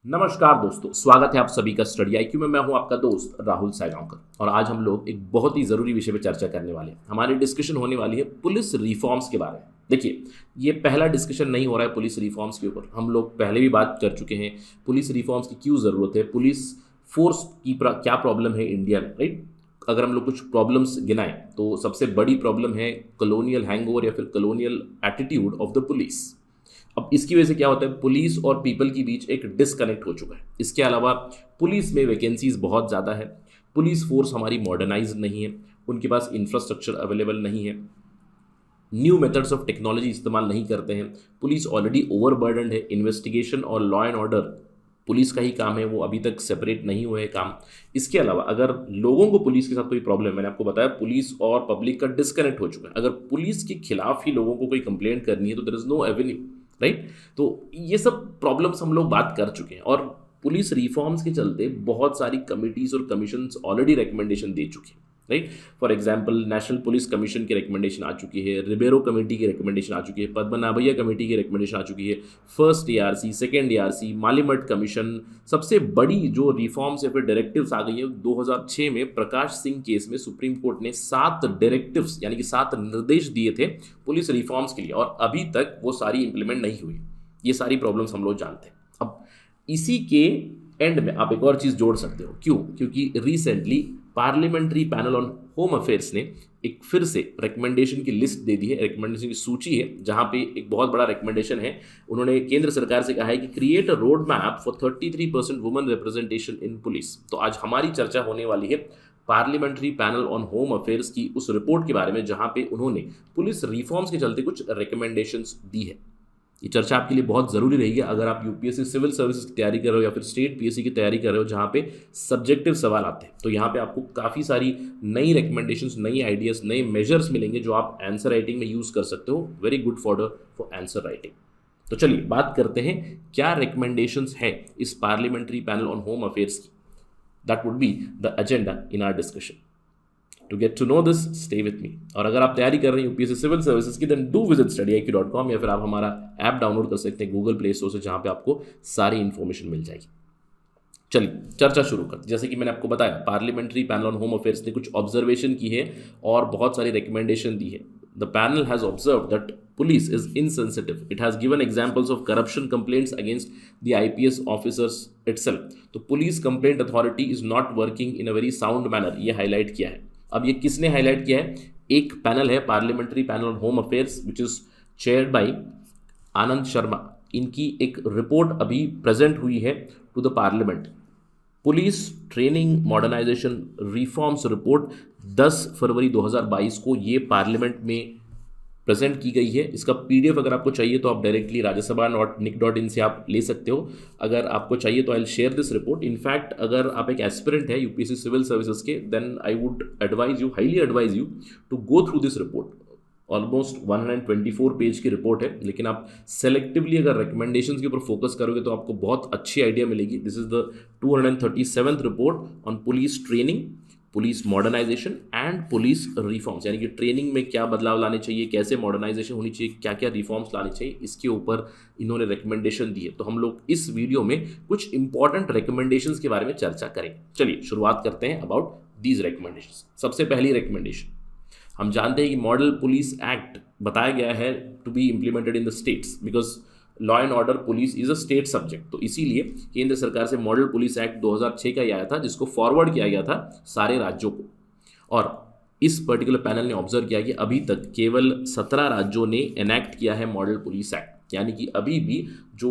नमस्कार दोस्तों, स्वागत है आप सभी का स्टडी आईक्यू में। मैं हूं आपका दोस्त राहुल सायगांवकर और आज हम लोग एक बहुत ही ज़रूरी विषय पे चर्चा करने वाले हैं। हमारी डिस्कशन होने वाली है पुलिस रिफॉर्म्स के बारे में। देखिए, ये पहला डिस्कशन नहीं हो रहा है पुलिस रिफॉर्म्स के ऊपर। हम लोग पहले भी बात कर चुके हैं पुलिस रिफॉर्म्स की क्यों ज़रूरत है, पुलिस फोर्स की क्या प्रॉब्लम है इंडिया में, राइट। अगर हम लोग कुछ प्रॉब्लम्स गिनाएं तो सबसे बड़ी प्रॉब्लम है कॉलोनियल हैंगओवर या फिर colonial attitude of the police. अब इसकी वजह से क्या होता है, पुलिस और पीपल के बीच एक डिस्कनेक्ट हो चुका है। इसके अलावा पुलिस में वैकेंसीज बहुत ज़्यादा है, पुलिस फोर्स हमारी मॉडर्नाइज नहीं है, उनके पास इंफ्रास्ट्रक्चर अवेलेबल नहीं है, न्यू मेथड्स ऑफ टेक्नोलॉजी इस्तेमाल नहीं करते हैं, पुलिस ऑलरेडी ओवरबर्डनड है, इन्वेस्टिगेशन और लॉ एंड ऑर्डर पुलिस का ही काम है, वो अभी तक सेपरेट नहीं हुए हैं काम। इसके अलावा अगर लोगों को पुलिस के साथ कोई प्रॉब्लम है, मैंने आपको बताया पुलिस और पब्लिक का डिस्कनेक्ट हो चुका है। अगर पुलिस के खिलाफ ही लोगों को कोई कंप्लेंट करनी है तो there is no avenue, right. तो ये सब प्रॉब्लम्स हम लोग बात कर चुके हैं और पुलिस रिफॉर्म्स के चलते बहुत सारी कमिटीज और कमीशंस ऑलरेडी रिकमेंडेशन दे चुके हैं, right. For example national police commission की रिकमेंडेशन आ चुकी है, रिबेरो कमेटी की रिकमेंडेशन आ चुकी है, पद्मनाभैया कमेटी की रिकमेंडेशन आ चुकी है, first ARC, second ARC, Malimath commission. सबसे बड़ी जो रिफॉर्म्स या फिर डायरेक्टिव्स आ गई है 2006 में प्रकाश सिंह केस में सुप्रीम कोर्ट ने 7 डायरेक्टिव्स यानी कि 7 निर्देश दिए थे पुलिस रिफॉर्म्स के लिए और अभी तक वो सारी इंप्लीमेंट नहीं हुई। ये सारी प्रॉब्लम्स हम लोग जानते हैं। अब इसी के एंड में आप एक और चीज़ जोड़ सकते हो। क्यों? क्योंकि recently parliamentary panel on home affairs ने एक फिर से रिकमेंडेशन की लिस्ट दे दी है, रिकमेंडेशन की सूची है, जहां पे एक बहुत बड़ा रिकमेंडेशन है। उन्होंने केंद्र सरकार से कहा है कि create a road map for 33% women representation in police. तो आज हमारी चर्चा होने वाली है parliamentary panel on home affairs की उस रिपोर्ट के बारे में, जहां पे उन्होंने पुलिस रिफॉर्म्स के चलते कुछ रिकमेंडेशंस दी है। ये चर्चा आपके लिए बहुत ज़रूरी रहेगी अगर आप यूपीएससी सिविल सर्विसेज की तैयारी कर रहे हो या फिर स्टेट पीएससी की तैयारी कर रहे हो, जहाँ पे सब्जेक्टिव सवाल आते हैं। तो यहाँ पे आपको काफ़ी सारी नई रिकमेंडेशंस, नई आइडियाज़, नए मेजर्स मिलेंगे जो आप आंसर राइटिंग में यूज़ कर सकते हो। Very good for answer writing. तो चलिए बात करते हैं क्या रिकमेंडेशंस है इस parliamentary panel on home affairs की। That would be the agenda in our discussion. To get to know this, stay with me. और अगर आप तैयारी कर रहे हैं यूपीएससी सिविल सर्विसेज की, देन डू विजिट studyIQ.com या फिर आप हमारा ऐप डाउनलोड कर सकते हैं गूगल प्ले स्टोर से, जहां पे आपको सारी इंफॉर्मेशन मिल जाएगी। चलिए चर्चा शुरू करते। जैसे कि मैंने आपको बताया parliamentary panel on home affairs ने कुछ ऑब्जर्वेशन की है और बहुत सारी रिकमेंडेशन दी है। The panel has observe that police is insensitive. It has given examples of corruption complaints against the IPS officers itself. तो police complaint authority is not working in a very sound manner, ये highlight किया है। अब ये किसने highlight किया है? एक पैनल है parliamentary panel on home affairs which is chaired by Anand Sharma. इनकी एक रिपोर्ट अभी प्रेजेंट हुई है to the parliament, police training modernisation reforms report 10 फरवरी 2022 को ये पार्लियामेंट में प्रेजेंट की गई है। इसका पीडीएफ अगर आपको चाहिए तो आप डायरेक्टली rajyasabha.nic.in से आप ले सकते हो। अगर आपको चाहिए तो I will share this report. In fact अगर आप एक एस्पिरेंट है यूपीएससी सिविल सर्विसेज के, then I would advise you, highly advise you to go through this report. Almost 124 page की रिपोर्ट है, लेकिन आप सेलेक्टिवली अगर रिकमेंडेशंस के ऊपर फोकस करोगे तो आपको बहुत अच्छी आइडिया मिलेगी। This is the 237th report on police training, police modernisation and police reforms, यानी कि ट्रेनिंग में क्या बदलाव लाने चाहिए, कैसे मॉडर्नाइजेशन होनी चाहिए, क्या क्या रिफॉर्म्स लाने चाहिए, इसके ऊपर इन्होंने रिकमेंडेशन दी है। तो हम लोग इस वीडियो में कुछ इंपॉर्टेंट रिकमेंडेशंस के बारे में चर्चा करेंगे। चलिए शुरुआत करते हैं अबाउट दीज रिकमेंडेशंस। सबसे पहली रिकमेंडेशन, हम जानते हैं कि मॉडल पुलिस एक्ट बताया गया है to be implemented in the states because law and order police is a state subject. तो इसीलिए केंद्र सरकार से मॉडल पुलिस एक्ट 2006 का ही आया था, जिसको फॉरवर्ड किया गया था सारे राज्यों को। और इस पर्टिकुलर पैनल ने ऑब्जर्व किया कि अभी तक केवल 17 राज्यों ने एनैक्ट किया है मॉडल पुलिस एक्ट, यानी कि अभी भी जो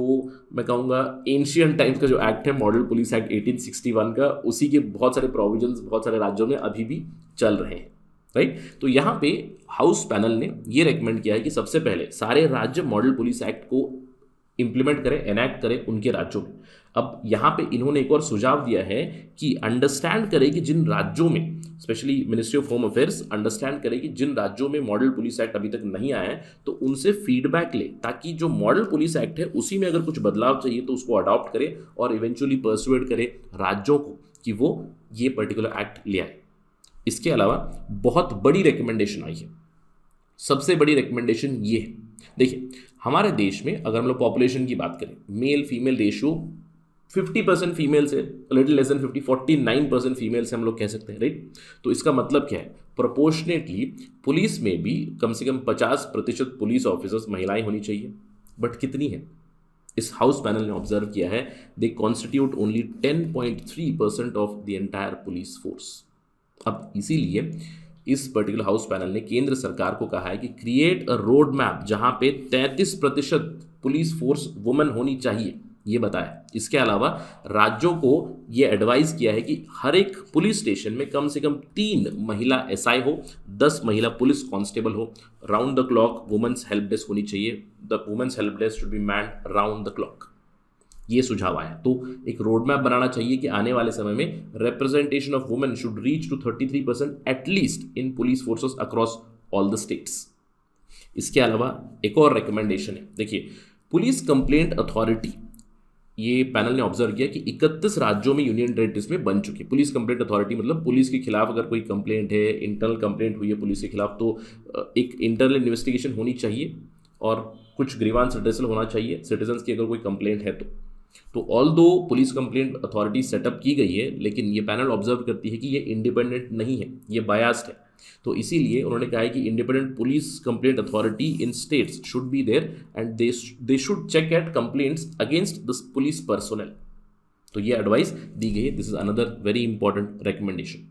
मैं कहूँगा एंशियंट टाइम्स का जो एक्ट है मॉडल पुलिस एक्ट 1861 का, उसी के बहुत सारे प्रोविजंस बहुत सारे राज्यों में अभी भी चल रहे हैं, राइट। तो यहाँ पे हाउस पैनल ने ये रेकमेंड किया है कि सबसे पहले सारे राज्य मॉडल पुलिस एक्ट को इंप्लीमेंट करें, एनैक्ट करें उनके राज्यों में। अब यहाँ पे इन्होंने एक और सुझाव दिया है कि अंडरस्टैंड करें कि जिन राज्यों में, specially ministry of home affairs understand करें कि जिन राज्यों में मॉडल पुलिस एक्ट अभी तक नहीं आया है तो उनसे फीडबैक ले, ताकि जो मॉडल पुलिस एक्ट है उसी में अगर कुछ बदलाव चाहिए तो उसको अडॉप्ट करे और इवेंचुअली परसुएड करे राज्यों को कि वो ये पर्टिकुलर एक्ट ले आए। इसके अलावा बहुत बड़ी रिकमेंडेशन आई है। सबसे बड़ी रिकमेंडेशन ये है, देखिए हमारे देश में अगर हम लोग पॉपुलेशन की बात करें, मेल फीमेल रेशियो 50% फीमेल से, लिटिल लेस देन 49% फीमेल से हम लोग कह सकते हैं, राइट। तो इसका मतलब क्या है, प्रोपोर्शनेटली पुलिस में भी कम से कम 50% पुलिस ऑफिसर्स महिलाएं होनी चाहिए। बट कितनी है, इस हाउस पैनल ने ऑब्जर्व किया है, they constitute only 10.3% of the entire police force. अब इसीलिए इस पर्टिकुलर हाउस पैनल ने केंद्र सरकार को कहा है कि क्रिएट अ रोड मैप जहां पे 33% पुलिस फोर्स वुमेन होनी चाहिए, ये बताया। इसके अलावा राज्यों को ये एडवाइस किया है कि हर एक पुलिस स्टेशन में कम से कम 3 महिला एसआई हो, 10 महिला पुलिस कांस्टेबल हो, round the clock women's help desk होनी चाहिए, the women's help desk should be manned round the clock. ये सुझाव आया। तो एक रोड मैप बनाना चाहिए कि आने वाले समय में representation of women should reach to 33% at least in police forces across all the states. इसके अलावा एक और रिकमेंडेशन है, देखिए, पुलिस कंप्लेंट अथॉरिटी, ये पैनल ने ऑब्जर्व किया कि 31 राज्यों में यूनियन टेरिटरीज में बन चुकी है पुलिस कंप्लेंट अथॉरिटी। मतलब पुलिस के खिलाफ अगर कोई कंप्लेंट है, इंटरनल कंप्लेंट हुई है पुलिस के खिलाफ, तो एक इंटरनल इन्वेस्टिगेशन होनी चाहिए और कुछ ग्रीवांस रिड्रेसल होना चाहिए सिटीजन्स की अगर कोई कंप्लेंट है तो ऑल दो पुलिस कंप्लेंट अथॉरिटी सेटअप की गई है, लेकिन ये पैनल ऑब्जर्व करती है कि ये इंडिपेंडेंट नहीं है, ये बायास्ड है। तो इसीलिए उन्होंने कहा है कि independent police complaint authority in states should be there and they should check at complaints against the police personnel. तो ये एडवाइस दी गई है, this is another very important recommendation.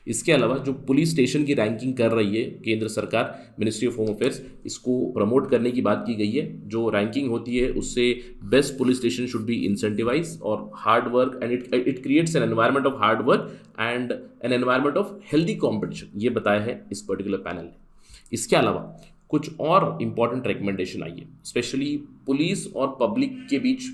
इसके अलावा जो पुलिस स्टेशन की रैंकिंग कर रही है केंद्र सरकार, मिनिस्ट्री ऑफ होम अफेयर्स, इसको प्रमोट करने की बात की गई है। जो रैंकिंग होती है उससे best police station should be incentivise और hard work and it creates an environment of hard work and an environment of healthy competition, ये बताया है इस पर्टिकुलर पैनल ने। इसके अलावा कुछ और इंपॉर्टेंट रिकमेंडेशन आई है, स्पेशली पुलिस और पब्लिक के बीच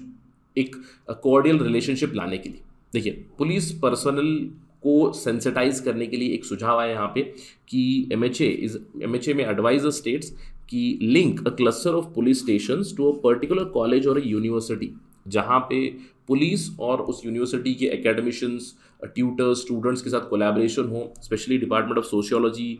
एक कोऑर्डियल रिलेशनशिप लाने के लिए। देखिए, पुलिस पर्सनल को सेंसिटाइज करने के लिए एक सुझाव आया यहाँ पे कि एमएचए में एडवाइज द स्टेट्स कि link a cluster of police stations to a particular college और यूनिवर्सिटी, जहाँ पे पुलिस और उस यूनिवर्सिटी के एकेडमिशियंस, ट्यूटर्स, स्टूडेंट्स के साथ कोलैबोरेशन हो, specially department of sociology,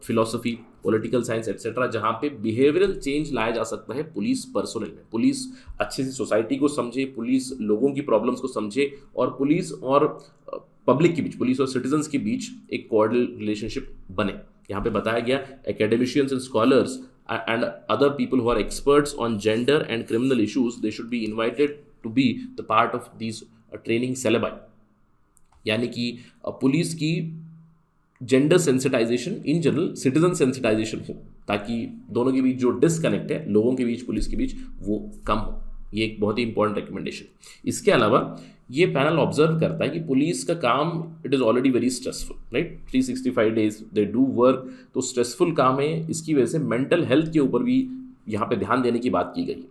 philosophy, political science etcetera, जहाँ पे बिहेवियरल चेंज लाया जा सकता है पुलिस पर्सनल में। पुलिस अच्छे से सोसाइटी को समझे, पुलिस लोगों की प्रॉब्लम्स को समझे और पुलिस और पब्लिक के बीच, पुलिस और सिटीजन्स के बीच एक कोऑर्डिनल रिलेशनशिप बने। यहाँ पे बताया गया academicians and scholars and other people who are experts on gender and criminal issues, they should be invited to be the part of these training syllabi। यानी कि पुलिस की gender sensitisation, in general citizen sensitisation हो, ताकि दोनों के बीच जो disconnect है लोगों के बीच, पुलिस के बीच, वो कम हो। ये एक बहुत ही इंपॉर्टेंट रिकमेंडेशन। इसके अलावा ये पैनल ऑब्जर्व करता है कि पुलिस का काम it is already very stressful, right, 365 days they do work, तो स्ट्रेसफुल काम है, इसकी वजह से मेंटल हेल्थ के ऊपर भी यहाँ पे ध्यान देने की बात की गई है।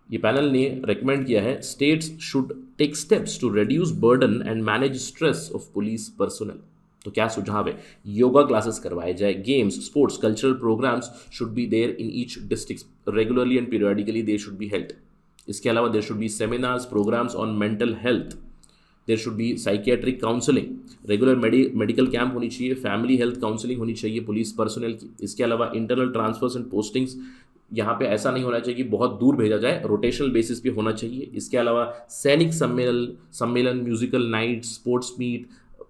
ये पैनल ने रेकमेंड किया है states should take steps to reduce burden and manage stress of police personnel. तो क्या सुझाव है, योगा क्लासेस करवाए जाए, games, sports, cultural programmes should be there in each district, regularly and periodically they should be held. इसके अलावा there should be seminars, programmes on mental health, there should be psychiatric counselling, regular medical camp होनी चाहिए, family health counselling होनी चाहिए police personal की। इसके अलावा internal transfers and postings, यहाँ पे ऐसा नहीं होना चाहिए कि बहुत दूर भेजा जाए, रोटेशनल बेसिस पे होना चाहिए। इसके अलावा सैनिक सम्मेलन, म्यूजिकल नाइट, स्पोर्ट्स मीट,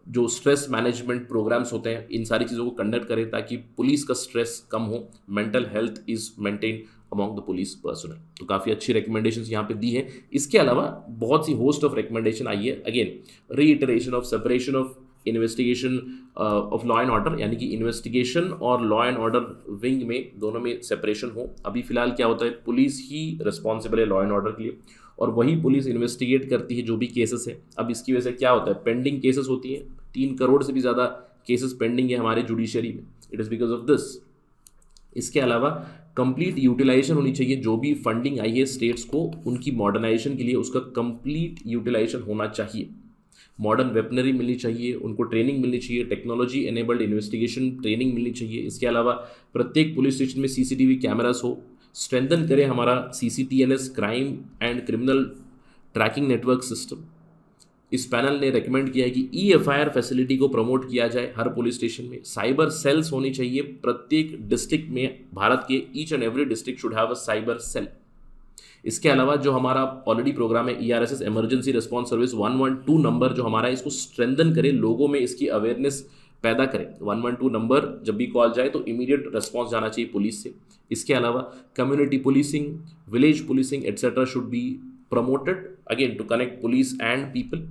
जो स्ट्रेस मैनेजमेंट प्रोग्राम्स होते हैं, इन सारी चीज़ों को कंडक्ट करें ताकि पुलिस का स्ट्रेस कम हो, mental health is maintain among the police personnel. तो काफ़ी अच्छी रिकमेंडेशंस यहाँ पे दी है। इसके अलावा बहुत सी होस्ट ऑफ रिकमेंडेशन आई है। Again reiteration of separation of investigation of law and order, यानी कि इन्वेस्टिगेशन और लॉ एंड ऑर्डर विंग में दोनों में सेपरेशन हो। अभी फिलहाल क्या होता है, पुलिस ही रिस्पॉन्सिबल है लॉ एंड ऑर्डर के लिए और वही पुलिस इन्वेस्टिगेट करती है जो भी केसेस है। अब इसकी वजह से क्या होता है, पेंडिंग केसेस होती हैं, 3 करोड़ से भी ज़्यादा केसेस पेंडिंग है हमारे जुडिशरी में, it is because of this. इसके अलावा कंप्लीट यूटिलाइजेशन होनी चाहिए, जो भी फंडिंग आई है स्टेट्स को उनकी मॉडर्नाइजेशन के लिए उसका कंप्लीट यूटिलाइजेशन होना चाहिए। मॉडर्न वेपनरी मिलनी चाहिए, उनको ट्रेनिंग मिलनी चाहिए, टेक्नोलॉजी एनेबल्ड इन्वेस्टिगेशन ट्रेनिंग मिलनी चाहिए। इसके अलावा प्रत्येक पुलिस स्टेशन में सीसीटीवी कैमरास हो, स्ट्रेंथन करें हमारा CCTNS crime and criminal tracking network system. इस पैनल ने रेकमेंड किया है कि ईएफआईआर फैसिलिटी को प्रमोट किया जाए हर पुलिस स्टेशन में। साइबर सेल्स होनी चाहिए प्रत्येक डिस्ट्रिक्ट में, भारत के each and every district should have a cyber cell. इसके अलावा जो हमारा ऑलरेडी प्रोग्राम है ERSS emergency response service 112 number जो हमारा है, इसको स्ट्रेंथन करे, लोगों में इसकी अवेयरनेस पैदा करें। 112 नंबर जब भी कॉल जाए तो इमीडिएट रिस्पॉन्स जाना चाहिए पुलिस से। इसके अलावा community policing, village policing etcetera should be promoted again to connect police and people.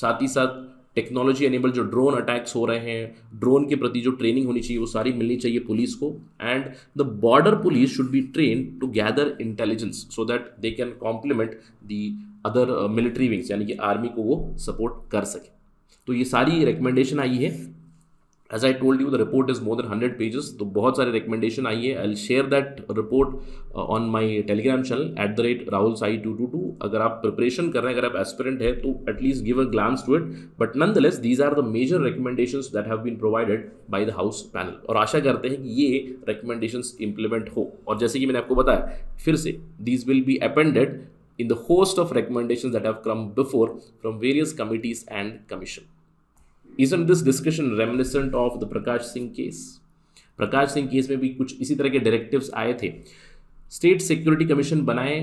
साथ ही साथ टेक्नोलॉजी एनेबल जो ड्रोन अटैक्स हो रहे हैं, ड्रोन के प्रति जो ट्रेनिंग होनी चाहिए वो सारी मिलनी चाहिए पुलिस को। And the border police should be train to gather intelligence so that they can complement the other military wings, यानी कि आर्मी को वो सपोर्ट कर सके। तो ये सारी रिकमेंडेशन आई है। As I told you the report is more than 100 pages, तो बहुत सारे रिकमेंडेशन आई है। I will share that report on my Telegram channel @RahulSai222। अगर आप प्रिपरेशन कर रहे हैं, अगर आप एस्पिरेंट है तो at least give a glance to it. But nonetheless these are the major recommendations that have been provided by the house panel, और आशा करते हैं कि ये रिकमेंडेशंस इंप्लीमेंट हो। और जैसे कि मैंने आपको बताया फिर से, these will be appended in the host of recommendations that have come before from various committees and commission. Isn't this discussion reminiscent of the Prakash Singh case? Prakash Singh case में भी कुछ इसी तरह के डायरेक्टिव्स आए थे। स्टेट सिक्योरिटी कमीशन बनाए,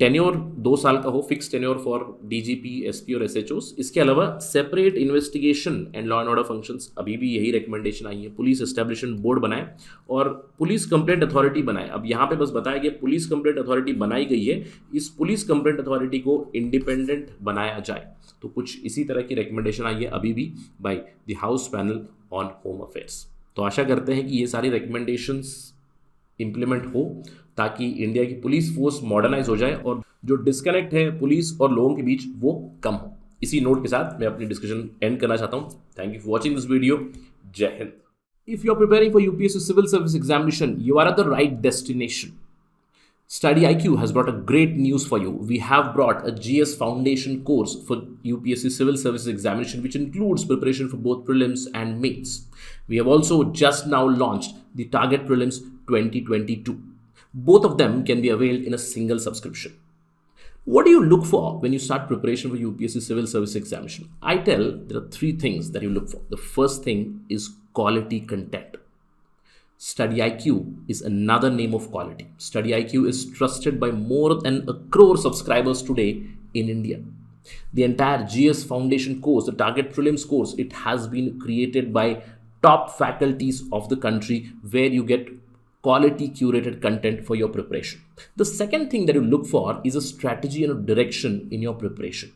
tenure 2 साल का हो, fix tenure for DGP, SP और SHOs। इसके अलावा separate investigation and law and order functions, अभी भी यही रिकमेंडेशन आई है। पुलिस एस्टेब्लिशमेंट बोर्ड बनाए और पुलिस कंप्लेंट अथॉरिटी बनाए। अब यहाँ पे बस बताया गया पुलिस कंप्लेंट अथॉरिटी बनाई गई है, इस पुलिस कंप्लेंट अथॉरिटी को इंडिपेंडेंट बनाया जाए। तो कुछ इसी तरह की रिकमेंडेशन आई है अभी भी bye the house panel on home affairs. तो आशा करते हैं कि ये सारी रिकमेंडेशंस इंप्लीमेंट हो ताकि इंडिया की पुलिस फोर्स मॉडर्नाइज हो जाए और जो डिस्कनेक्ट है पुलिस और लोगों के बीच वो कम हो। इसी नोट के साथ मैं अपनी डिस्कशन एंड करना चाहता हूँ। Thank you for watching this video. जय हिंद। If you are preparing for UPSC civil service examination, you are at the right destination. Study IQ has brought a great news for you. We have brought a GS Foundation course for UPSC Civil Services Examination, which includes preparation for both prelims and mains. We have also just now launched the Target Prelims 2022. Both of them can be availed in a single subscription. What do you look for when you start preparation for UPSC Civil Service Examination? I tell there are 3 things that you look for. The first thing is quality content. Study IQ is another name of quality. Study IQ is trusted by more than 1 crore subscribers today in India. The entire GS Foundation course, the Target Prelims course, it has been created by top faculties of the country where you get quality curated content for your preparation. The second thing that you look for is a strategy and a direction in your preparation.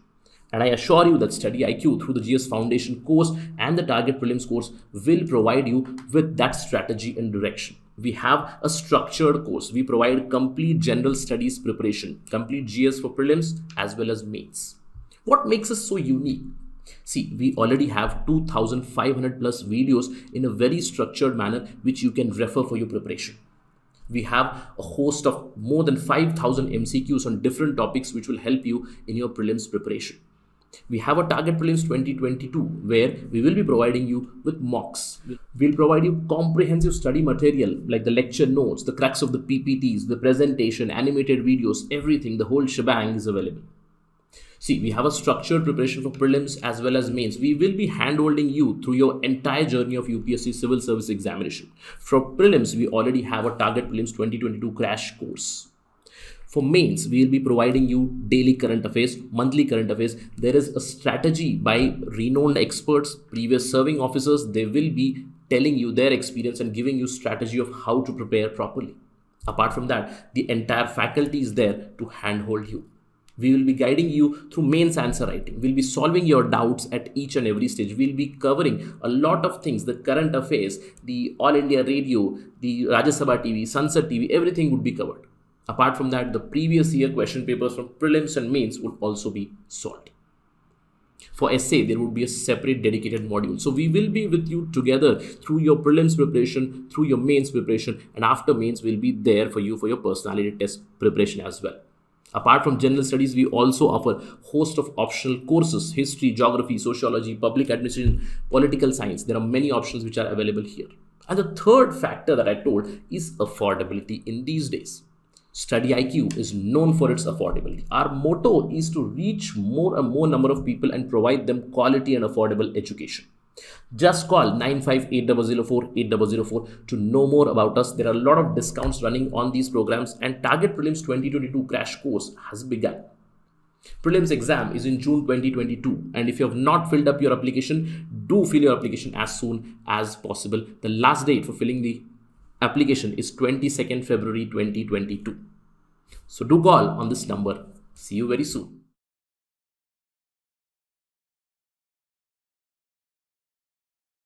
And I assure you that Study IQ through the GS Foundation course and the Target Prelims course will provide you with that strategy and direction. We have a structured course. We provide complete general studies preparation, complete GS for prelims as well as mains. What makes us so unique? See, we already have 2,500 plus videos in a very structured manner which you can refer for your preparation. We have a host of more than 5,000 MCQs on different topics which will help you in your prelims preparation. We have a Target Prelims 2022 where we will be providing you with mocks. We'll provide you comprehensive study material like the lecture notes, the crux of the PPTs, the presentation, animated videos, everything, the whole shebang is available. See, we have a structured preparation for prelims as well as mains. We will be hand-holding you through your entire journey of UPSC Civil Service Examination. For prelims, we already have a Target Prelims 2022 crash course. For mains, we will be providing you daily current affairs, monthly current affairs. There is a strategy by renowned experts, previous serving officers. They will be telling you their experience and giving you strategy of how to prepare properly. Apart from that, the entire faculty is there to handhold you. We will be guiding you through mains answer writing. We'll be solving your doubts at each and every stage. We'll be covering a lot of things, the current affairs, the All India Radio, the Rajya Sabha TV, Sansad TV, everything would be covered. Apart from that, the previous year question papers from prelims and mains would also be solved. For essay, there would be a separate dedicated module. So we will be with you together through your prelims preparation, through your mains preparation, and after mains, we'll be there for you for your personality test preparation as well. Apart from general studies, we also offer host of optional courses, history, geography, sociology, public administration, political science. There are many options which are available here. And the third factor that I told is affordability in these days. Study IQ is known for its affordability. Our motto is to reach more and more number of people and provide them quality and affordable education. Just call 95804 to know more about us. There are a lot of discounts running on these programs, and Target Prelims 2022 crash course has begun. Prelims exam is in June 2022, and if you have not filled up your application, do fill your application as soon as possible. The last date for filling the application is 22nd February 2022. So do call on this number. See you very soon.